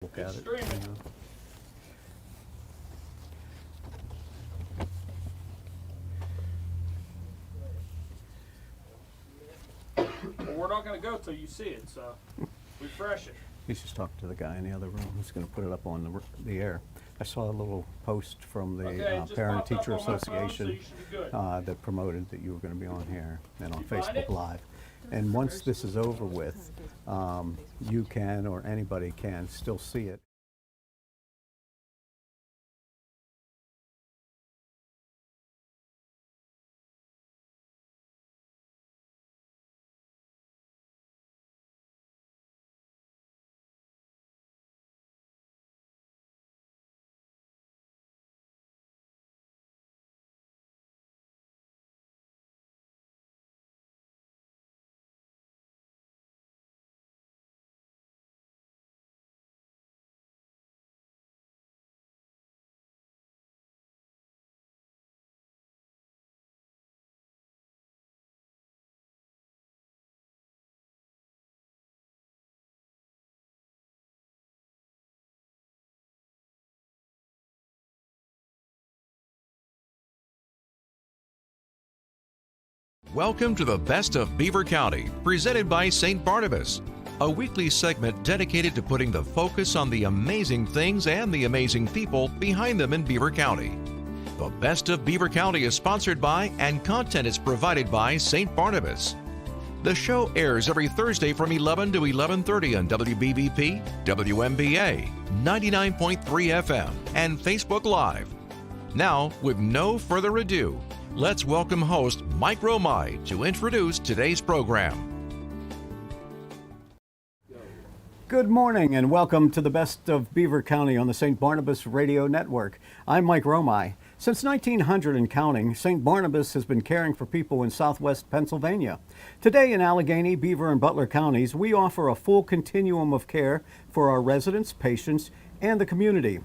Look at it. Well, we're not going to go till you see it, so refresh it. He's just talking to the guy in the other room who's going to put it up on the air. I saw a little post from the just Parent popped up Teacher on my phone, Association so you should be good. that promoted that you were going to be on here and on You find Facebook it? Live. And once this is over with, you can, or anybody can, still see it. Welcome to the Best of Beaver County, presented by St. Barnabas, a weekly segment dedicated to putting the focus on the amazing things and the amazing people behind them in Beaver County. The Best of Beaver County is sponsored by and content is provided by St. Barnabas. The show airs every Thursday from 11 to 11:30 on WBBP, WMBA, 99.3 FM, and Facebook Live. Now, with no further ado, let's welcome host Mike Romigh to introduce today's program. Good morning and welcome to the Best of Beaver County on the St. Barnabas Radio Network. I'm Mike Romigh. Since 1900 and counting, St. Barnabas has been caring for people in southwest Pennsylvania. Today in Allegheny, Beaver, and Butler counties, we offer a full continuum of care for our residents, patients, and the community.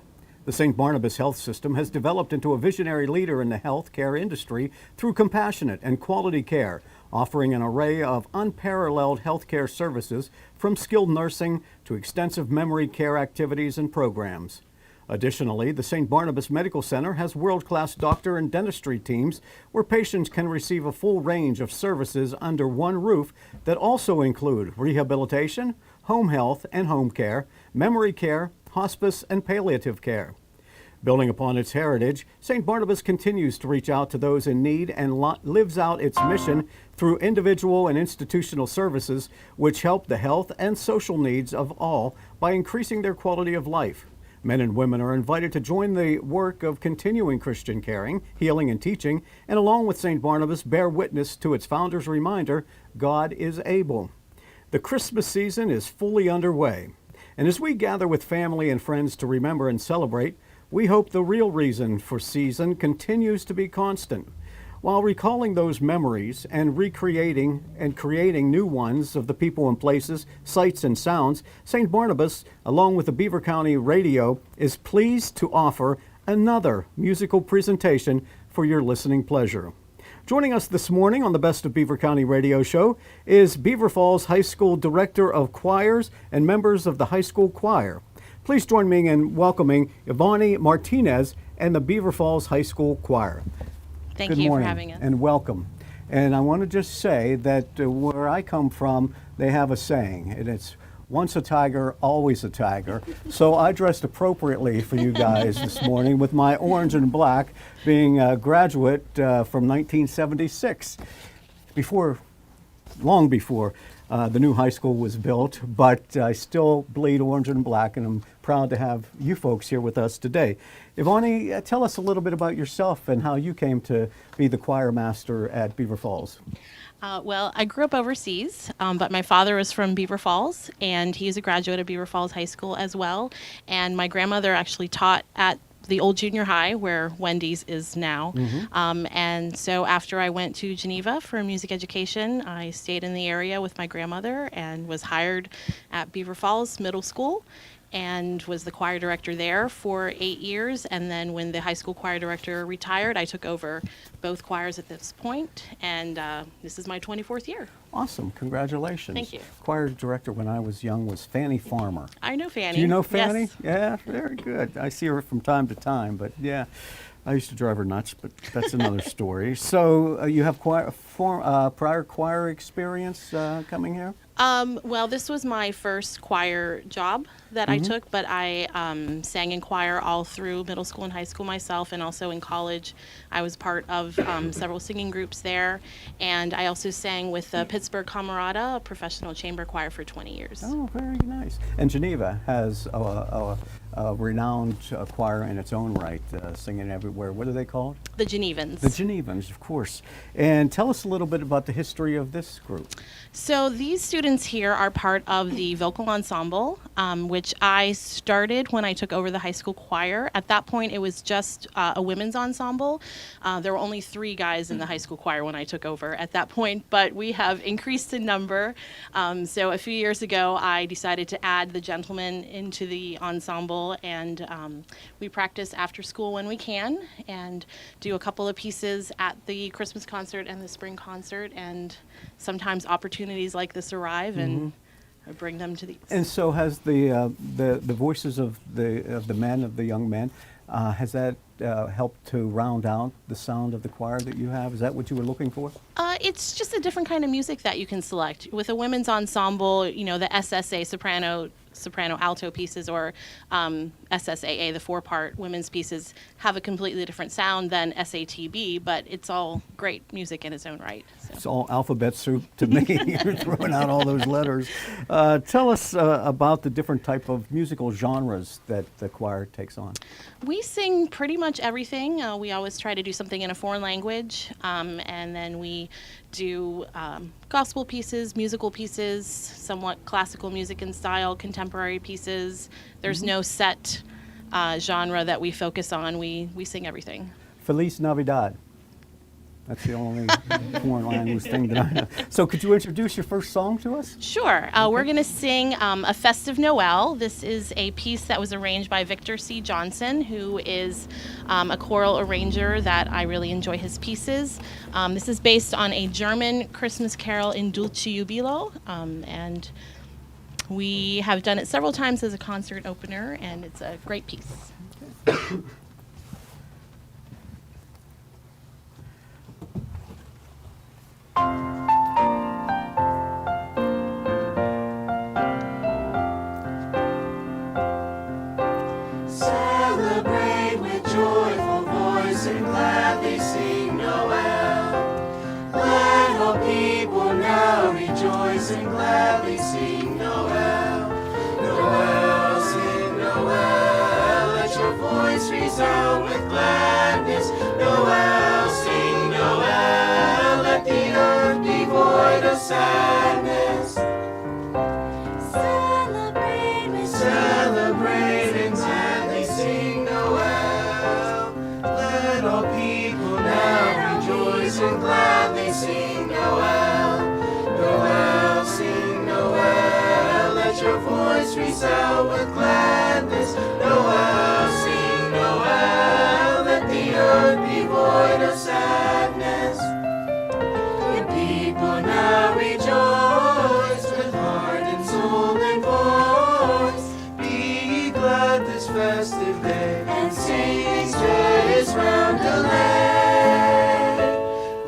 The St. Barnabas Health System has developed into a visionary leader in the health care industry through compassionate and quality care, offering an array of unparalleled health care services from skilled nursing to extensive memory care activities and programs. Additionally, the St. Barnabas Medical Center has world-class doctor and dentistry teams where patients can receive a full range of services under one roof that also include rehabilitation, home health and home care, memory care, hospice, and palliative care. Building upon its heritage, St. Barnabas continues to reach out to those in need and lives out its mission through individual and institutional services which help the health and social needs of all by increasing their quality of life. Men and women are invited to join the work of continuing Christian caring, healing, and teaching, and along with St. Barnabas, bear witness to its founder's reminder, God is able. The Christmas season is fully underway. And as we gather with family and friends to remember and celebrate, we hope the real reason for season continues to be constant. While recalling those memories and recreating and creating new ones of the people and places, sights and sounds, St. Barnabas, along with the Beaver County Radio, is pleased to offer another musical presentation for your listening pleasure. Joining us this morning on the Best of Beaver County Radio Show is Beaver Falls High School Director of Choirs and members of the high school choir. Please join me in welcoming Ivani Martinez and the Beaver Falls High School Choir. Thank you for having us. And welcome. And I want to just say that where I come from, they have a saying, and it's once a tiger, always a tiger. So I dressed appropriately for you guys this morning with my orange and black, being a graduate from 1976, long before the new high school was built, but I still bleed orange and black, and I'm proud to have you folks here with us today. Ivani, tell us a little bit about yourself and how you came to be the choir master at Beaver Falls. Well, I grew up overseas, but my father was from Beaver Falls, and he's a graduate of Beaver Falls High School as well. And my grandmother actually taught at the old junior high where Wendy's is now. And so after I went to Geneva for music education, I stayed in the area with my grandmother and was hired at Beaver Falls Middle School. and was the choir director there for 8 years. And then when the high school choir director retired, I took over both choirs at this point, and this is my 24th year. Awesome. Congratulations. Thank you. Choir director when I was young was Fanny Farmer. I know Fanny. Do you know Fanny? Yes. Yeah, very good. I see her from time to time, but yeah, I used to drive her nuts, but that's another story. So you have prior choir experience coming here? Well, this was my first choir job that I took, but I sang in choir all through middle school and high school myself, and also in college. I was part of several singing groups there, and I also sang with the Pittsburgh Camerata, a professional chamber choir, for 20 years. Oh, very nice. And Geneva has a renowned choir in its own right, singing everywhere. What are they called? The Genevans. The Genevans, of course. And tell us a little bit about the history of this group. So these students here are part of the vocal ensemble, which I started when I took over the high school choir. At that point, it was just a women's ensemble. There were only 3 guys in the high school choir when I took over at that point, but we have increased in number. So a few years ago, I decided to add the gentlemen into the ensemble, and we practice after school when we can, and do a couple of pieces at the Christmas concert and the spring concert, and sometimes opportunities like this arrive, and I bring them to these. And so has the voices of the young men, has that helped to round out the sound of the choir that you have? Is that what you were looking for? It's just a different kind of music that you can select. With a women's ensemble, you know, the SSA, soprano alto pieces, or SSAA, the 4-part women's pieces, have a completely different sound than SATB, but it's all great music in its own right. So. It's all alphabet soup to me. You're throwing out all those letters. Tell us about the different type of musical genres that the choir takes on. We sing pretty much everything. We always try to do something in a foreign language, and then we do gospel pieces, musical pieces, somewhat classical music in style, contemporary pieces. There's no set genre that we focus on. We sing everything. Feliz Navidad. That's the only foreign language thing that I know. So could you introduce your first song to us? Sure. We're going to sing A Festive Noel. This is a piece that was arranged by Victor C. Johnson, who is a choral arranger that I really enjoy his pieces. This is based on a German Christmas carol, In Dulce Jubilo, and we have done it several times as a concert opener, and it's a great piece. Celebrate with joyful voice and gladly sing Noel. Let all people now rejoice and gladly sing Noel. Noel, sing Noel. Let your voice resound with gladness. Noel, sing Noel. Let the earth be void of sadness. Celebrate and gladly sing Noel. Let all people now rejoice and gladly sing Noel. Noel, sing Noel. Let your voice resound with gladness. Noel, sing Noel. Let the earth be void of sadness. The people now rejoice with heart and soul and voice. Be glad this festive day and sing joyous roundelay.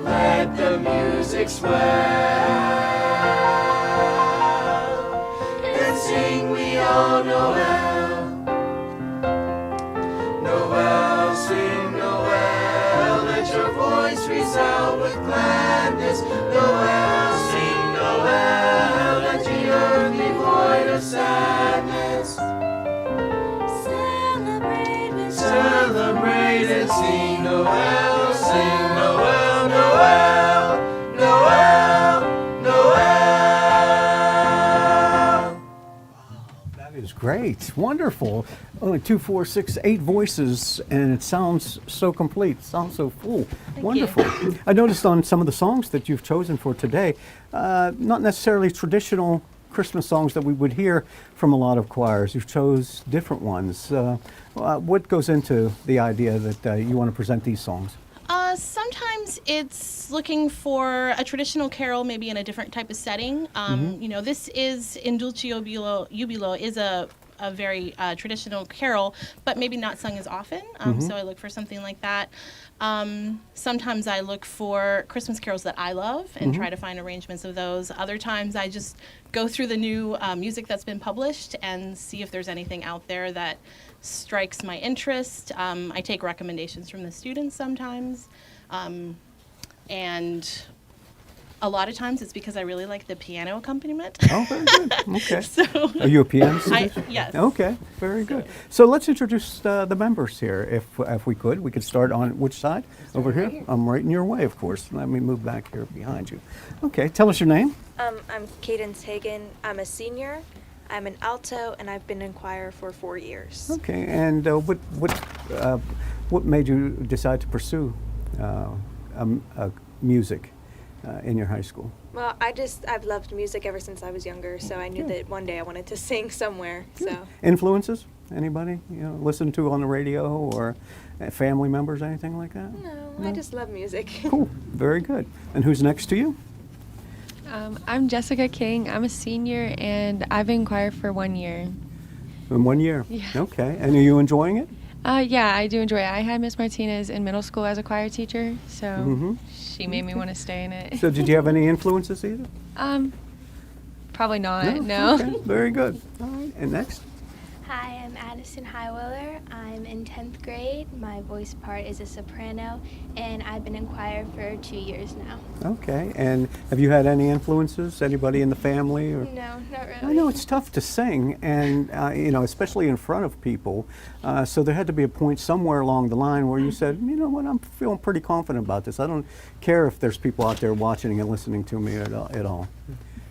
Let the music swell and sing we all Noel. Noel, sing Noel. Let your voice resound with gladness. Noel, sing Noel. Let the earth be void of sadness. Celebrate and sing Noel, sing Noel, Noel, Noel, Noel. That is great. Wonderful. Only 2, 4, 6, 8 voices, and it sounds so complete. Sounds so full. Wonderful. I noticed on some of the songs that you've chosen for today, not necessarily traditional Christmas songs that we would hear from a lot of choirs. You chose different ones. What goes into the idea that you want to present these songs? Sometimes it's looking for a traditional carol, maybe in a different type of setting. You know, this is In Dulce Jubilo is a very traditional carol, but maybe not sung as often. So I look for something like that. Sometimes I look for Christmas carols that I love and try to find arrangements of those. Other times I just go through the new music that's been published and see if there's anything out there that strikes my interest. I take recommendations from the students sometimes. And a lot of times it's because I really like the piano accompaniment. Oh, very good. Okay. So Are you a pianist? yes. Okay, very good. So let's introduce the members here, if we could. We could start on which side? Over here? I'm right in your way, of course. Let me move back here behind you. Okay, tell us your name. I'm Cadence Hagan. I'm a senior. I'm an alto, and I've been in choir for 4 years. Okay, and what made you decide to pursue music in your high school? Well, I've loved music ever since I was younger, so I knew that one day I wanted to sing somewhere. So Influences? Anybody listen to on the radio or family members, anything like that? no, I just love music. Cool, very good. And who's next to you? I'm Jessica King. I'm a senior, and I've been in choir for 1 year. In 1 year? Yeah. Okay, and are you enjoying it? Yeah, I do enjoy it. I had Miss Martinez in middle school as a choir teacher, so Mhm. she made me want to stay in it. So did you have any influences either? Probably not, no. Okay, very good. All right, and next? Hi, I'm Addison Highwiller. I'm in 10th grade. My voice part is a soprano, and I've been in choir for 2 years now. Okay, and have you had any influences? Anybody in the family? Or? No, not really. I know it's tough to sing, and especially in front of people. So there had to be a point somewhere along the line where you said, you know what, I'm feeling pretty confident about this. I don't care if there's people out there watching and listening to me at all.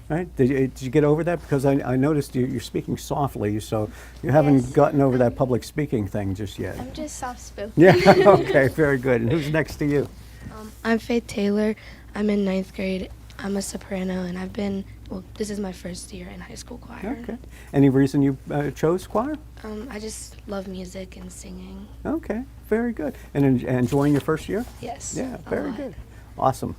Right? Did you get over that? Because I noticed you're speaking softly, so you haven't Yes. gotten over that public speaking thing just yet. I'm just soft-spoken. Yeah. Okay. Very good. And who's next to you? I'm Faith Taylor. I'm in 9th grade. I'm a soprano, and this is my first year in high school choir. Okay. Any reason you chose choir? I just love music and singing. Okay. Very good. And enjoying your first year? Yes. Yeah. a Very lot. good. Awesome.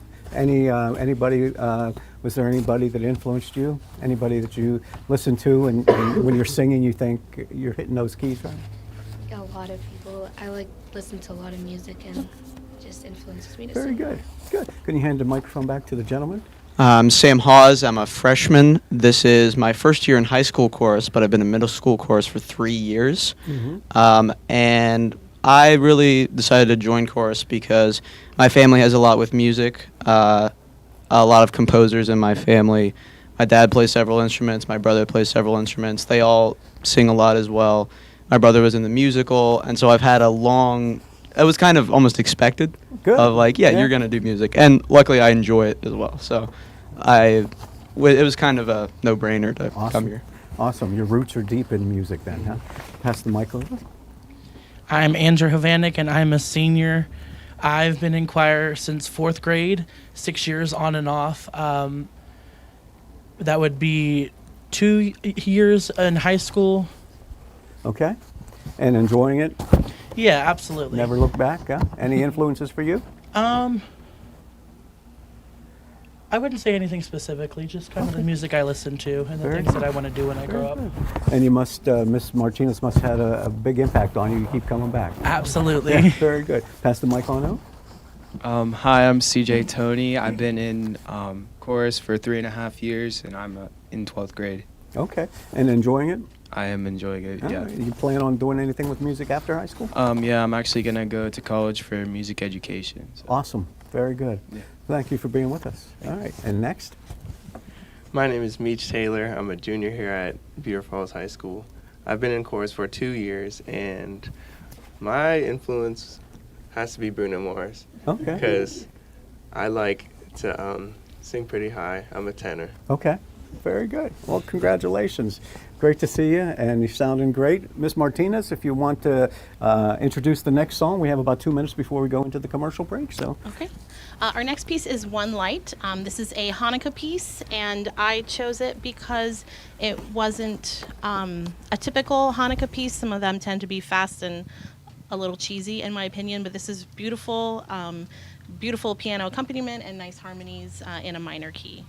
Was there anybody that influenced you? Anybody that you listen to, and when you're singing, you think you're hitting those keys right? A lot of people. I listen to a lot of music, and it just influences me to Very sing. good. Good. Can you hand the microphone back to the gentleman? I'm Sam Hawes. I'm a freshman. This is my first year in high school chorus, but I've been in middle school chorus for 3 years. And I really decided to join chorus because my family has a lot with music. A lot of composers in my family. My dad plays several instruments. My brother plays several instruments. They all sing a lot as well. My brother was in the musical, and so I've had it was kind of almost expected. Good. Of like, yeah, Yeah. you're going to do music. And luckily I enjoy it as well. So it was kind of a no-brainer to come here. Awesome. Your roots are deep in music then, huh? Pass the mic over. I'm Andrew Hovannik, and I'm a senior. I've been in choir since 4th grade, 6 years on and off. That would be 2 years in high school. Okay. And enjoying it? Yeah, absolutely. Never look back, huh? Any influences for you? I wouldn't say anything specifically, just kind of the music I listen to and the Very things that I want to do when I grow up. And you must, Miss Martinez must have had a big impact on you. You keep coming back. Absolutely. Yeah, very good. Pass the mic on out. Hi, I'm CJ Tony. I've been in chorus for 3.5 years, and I'm in 12th grade. Okay. And enjoying it? I am enjoying it, All yeah. right. You plan on doing anything with music after high school? Yeah, I'm actually going to go to college for music education. So. Awesome. Very good. Yeah. Thank you for being with us. All right. And next? My name is Meech Taylor. I'm a junior here at Beaver Falls High School. I've been in chorus for 2 years, and my influence has to be Bruno Mars. Okay. Because I like to sing pretty high. I'm a tenor. Okay. Very good. Well, congratulations. Great to see you, and you're sounding great. Miss Martinez, if you want to introduce the next song, we have about 2 minutes before we go into the commercial break. So. Okay. Our next piece is One Light. This is a Hanukkah piece, and I chose it because it wasn't a typical Hanukkah piece. Some of them tend to be fast and a little cheesy, in my opinion, but this is beautiful, beautiful piano accompaniment and nice harmonies in a minor key.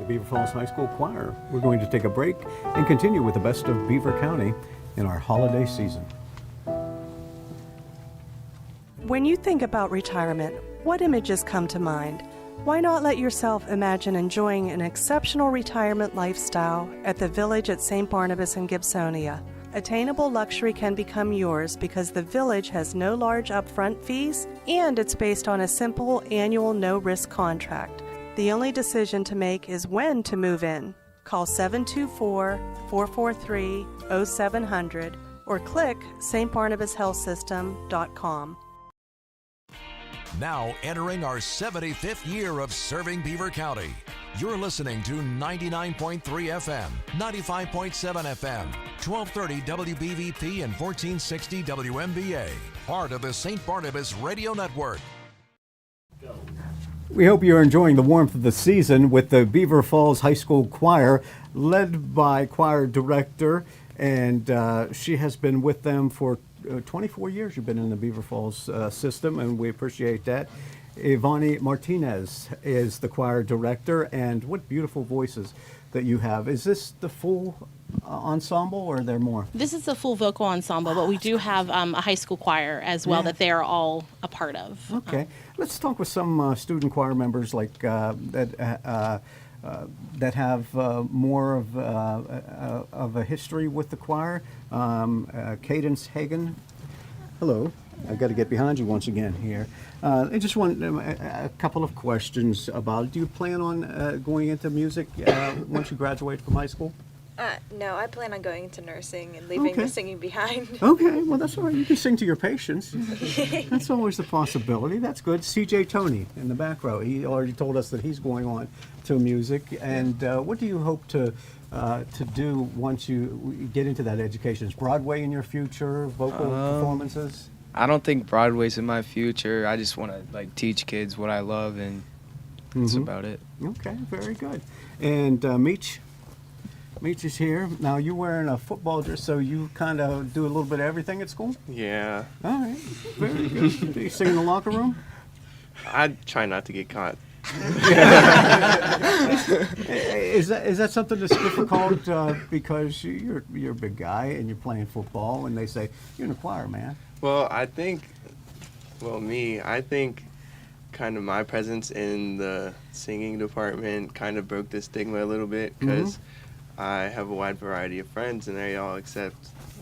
Beaver Falls High School Choir. We're going to take a break and continue with the best of Beaver County in our holiday season. When you think about retirement, what images come to mind? Why not let yourself imagine enjoying an exceptional retirement lifestyle at the Village at St. Barnabas in Gibsonia? Attainable luxury can become yours because the Village has no large upfront fees and it's based on a simple annual no-risk contract. The only decision to make is when to move in. Call 724-443-0700 or click stbarnabashealthsystem.com. Now entering our 75th year of serving Beaver County. You're listening to 99.3 FM, 95.7 FM, 1230 WBVP and 1460 WMBA. Part of the St. Barnabas Radio Network. We hope you're enjoying the warmth of the season with the Beaver Falls High School Choir, led by choir director and she has been with them for 24 years. You've been in the Beaver Falls system, and we appreciate that. Ivani Martinez is the choir director, and what beautiful voices that you have. Is this the full ensemble, or are there more? This is a full vocal ensemble, but we do have a high school choir as well that they are all a part of. Okay, let's talk with some student choir members like that have more of a history with the choir. Cadence Hagen. Hello. I've got to get behind you once again here. I just want a couple of questions about it. Do you plan on going into music once you graduate from high school? No, I plan on going into nursing and leaving the singing behind. Okay, well, that's all right. You can sing to your patients. That's always a possibility. That's good. CJ Tony in the back row. He already told us that he's going on to music. And what do you hope to do once you get into that education? Is Broadway in your future, vocal performances? I don't think Broadway's in my future. I just want to like teach kids what I love, and that's about it. Okay, very good. And Meech is here. Now, you're wearing a football dress, so you kind of do a little bit of everything at school? Yeah. All right, very good. Do you sing in the locker room? I try not to get caught. Is that something that's difficult because you're a big guy and you're playing football, and they say, you're in the choir, man? Well, I think kind of my presence in the singing department kind of broke the stigma a little bit, because I have a wide variety of friends and they all accept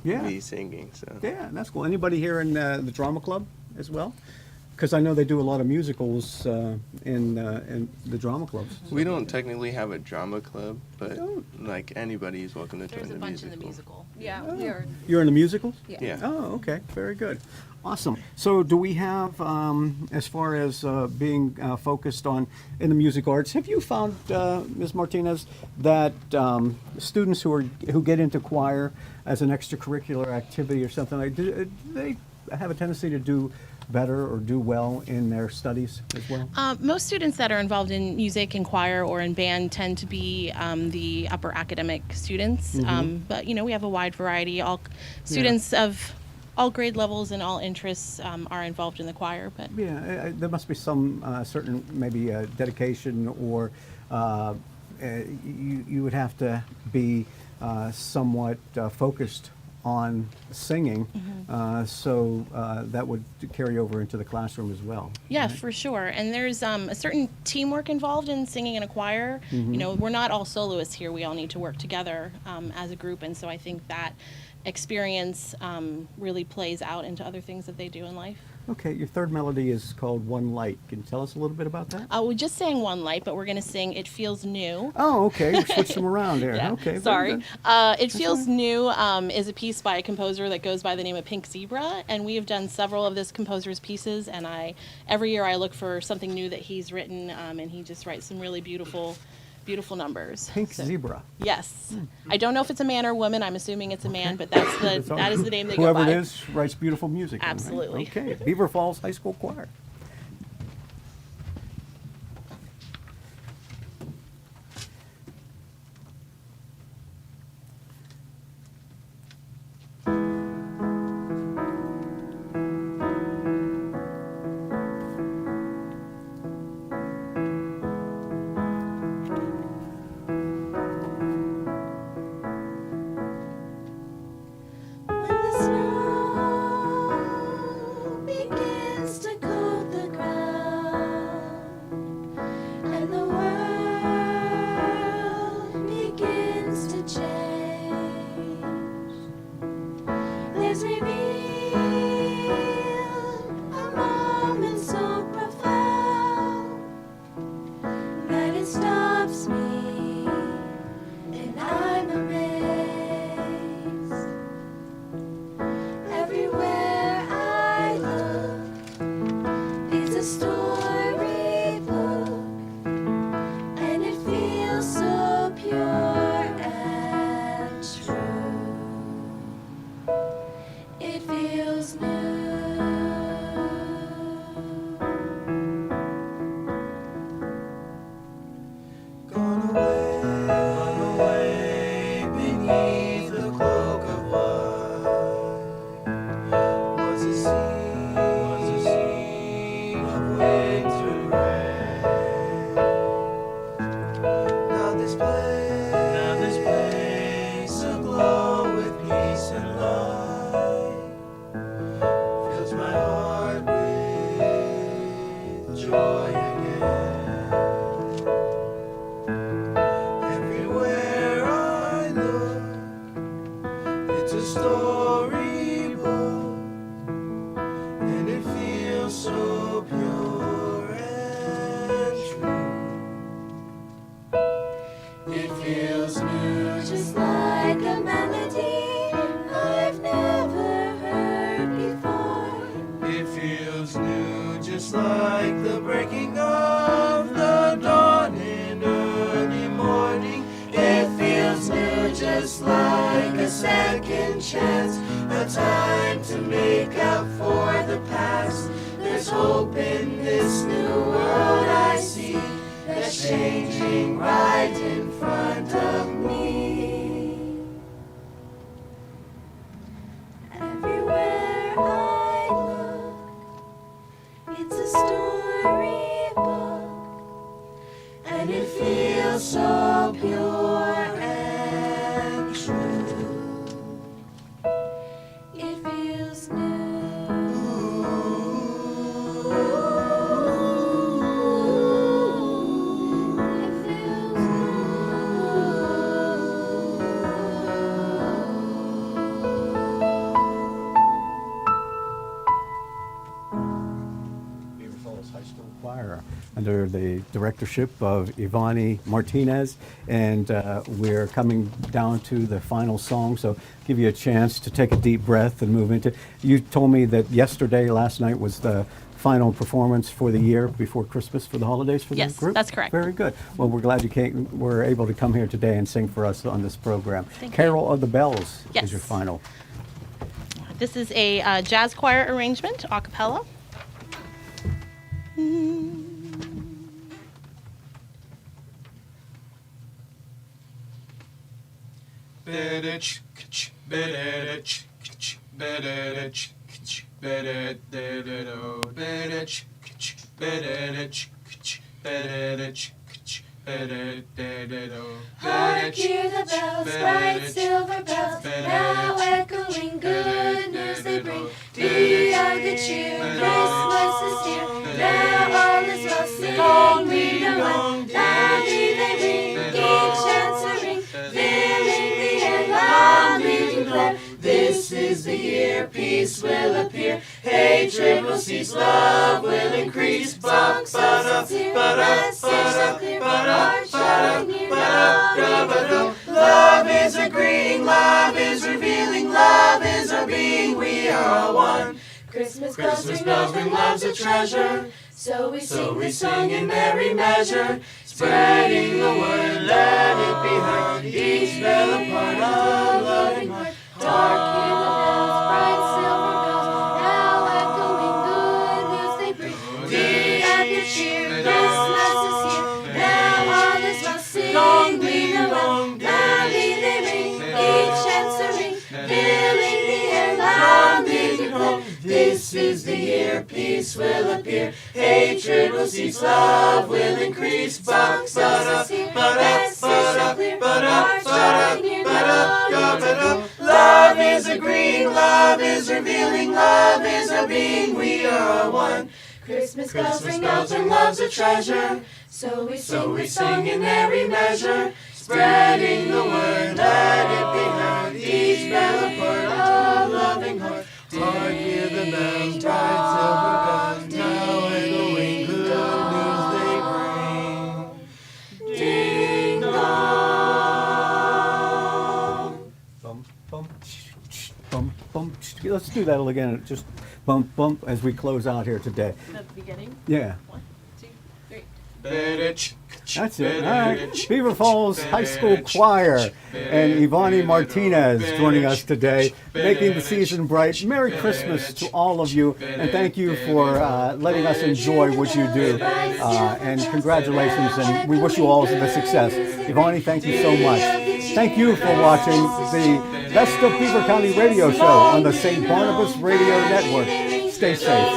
me singing. So yeah, that's cool. Anybody here in the drama club as well? Because I know they do a lot of musicals in the drama clubs. We don't technically have a drama club, but like anybody is welcome to join the musical. in the musical. Yeah, we are. You're in the musicals? Yeah. Oh, okay. Very good. Awesome. So do we have, as far as being focused on in the music arts, have you found, Ms. Martinez, that students who get into choir as an extracurricular activity or something, like, do they have a tendency to do better or do well in their studies as well? Most students that are involved in music and choir or in band tend to be the upper academic students. But we have a wide variety. All students of all grade levels and all interests are involved in the choir. But yeah, there must be some certain maybe dedication, or you would have to be somewhat focused on singing, so that would carry over into the classroom as well. Yeah, right? for sure. And there's a certain teamwork involved in singing in a choir. We're not all soloists here. We all need to work together as a group, and so I think that experience really plays out into other things that they do in life. Okay, your third melody is called One Light. Can you tell us a little bit about that? We just sang One Light, but we're going to sing It Feels New. Oh, okay. You switched them around there. Yeah, Okay. sorry. It Feels New is a piece by a composer that goes by the name of Pink Zebra, and we have done several of this composer's pieces, and every year I look for something new that he's written, and he just writes some really beautiful numbers. Pink Zebra. Yes. I don't know if it's a man or woman. I'm assuming it's a man, but that is the name they go by. Whoever it is writes beautiful music. Absolutely. Right? Okay. Beaver Falls High School Choir. Gone away beneath the cloak of joy again. Everywhere I look, it's a storybook, and it feels so pure and true. It feels new, just like a melody I've never heard before. It feels new, just like the breaking of the dawn in early morning. It feels new, just like a second chance, a time to make up for the past. There's hope in this new world I see, that's changing right in front of me. Everywhere I look, it's a storybook, and it feels so pure and true. It feels Beaver Falls High School Choir under the directorship of Ivani Martinez, and we're coming down to the final song, so give you a chance to take a deep breath and move into. You told me that last night was the final performance for the year before Christmas for the holidays for Yes, the group? that's correct. Very good. Well, we're glad were able to come here today and sing for us on this program. Thank you. Carol of the Bells Yes. is your final. This is a jazz choir arrangement, a cappella. Hark, hear the bells, bright silver bells, now echoing good news they bring. Be of good cheer, Christmas is here, now all is well. Sing, ring the one, loudly they ring, each answering, filling the air, loudly declare. This is the year, peace will appear, hatred will cease, love will increase. Songs so sincere, message so clear, hearts shouting near, love is agreeing, love is revealing, love is our being, we are all one. Christmas bells ring, love's a treasure, so we sing this song in merry measure, spreading the word, let it be heard, each bell a part of loving heart. Hark, hear the bells, bright silver bells, now echoing good news they bring. Be of good cheer, Christmas is here, now all is well. Sing, ring the bell, loudly they ring, each answering, filling the air, loudly declare. This is the year, peace will appear, hatred will cease, love will increase. Songs so sincere, message so clear, hearts shouting near, love is agreeing, love is revealing, love is our being, we are all one. Christmas bells ring, love's a treasure, so we sing in merry measure, spreading the word, let it be heard, each bell a part of loving heart. Hark, hear the bells, bright silver bells, now echoing good news they bring. Ding dong. Bum, bum, bum, bum. Let's do that again. Just bump, bump as we close out here today. At the beginning? Yeah. 1, 2, 3. That's it. All right. Beaver Falls High School Choir and Ivani Martinez joining us today, making the season bright. Merry Christmas to all of you, and thank you for letting us enjoy what you do. And congratulations, and we wish you all the success. Ivani, thank you so much. Thank you for watching the Best of Beaver County radio show on the St. Barnabas Radio Network. Stay safe.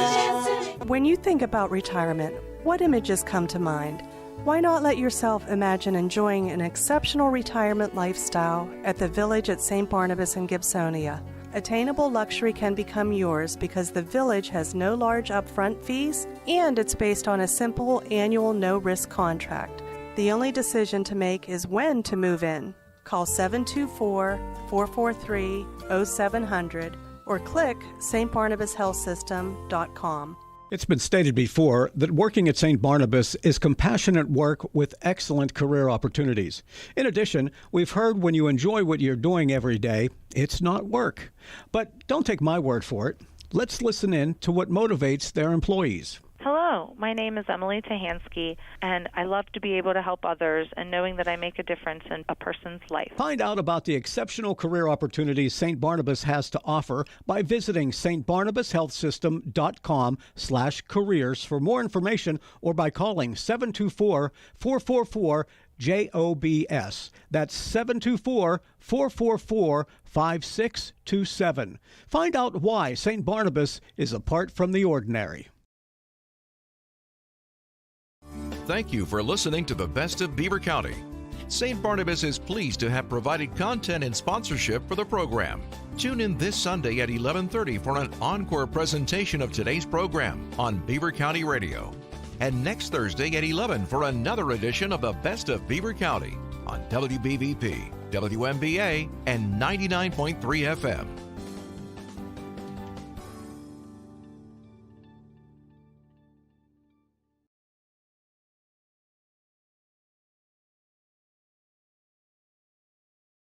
When you think about retirement, what images come to mind? Why not let yourself imagine enjoying an exceptional retirement lifestyle at the Village at St. Barnabas in Gibsonia? Attainable luxury can become yours because the Village has no large upfront fees and it's based on a simple annual no-risk contract. The only decision to make is when to move in. Call 724-443-0700 or click stbarnabashealthsystem.com. It's been stated before that working at St. Barnabas is compassionate work with excellent career opportunities. In addition, we've heard when you enjoy what you're doing every day, it's not work. But don't take my word for it. Let's listen in to what motivates their employees. Hello, my name is Emily Tahansky, and I love to be able to help others and knowing that I make a difference in a person's life. Find out about the exceptional career opportunities St. Barnabas has to offer by visiting stbarnabashealthsystem.com/careers for more information or by calling 724-444-JOBS. That's 724-444-5627. Find out why St. Barnabas is apart from the ordinary. Thank you for listening to the Best of Beaver County. St. Barnabas is pleased to have provided content and sponsorship for the program. Tune in this Sunday at 11:30 for an encore presentation of today's program on Beaver County Radio. And next Thursday at 11 for another edition of the Best of Beaver County on WBVP, WMBA, and 99.3 FM.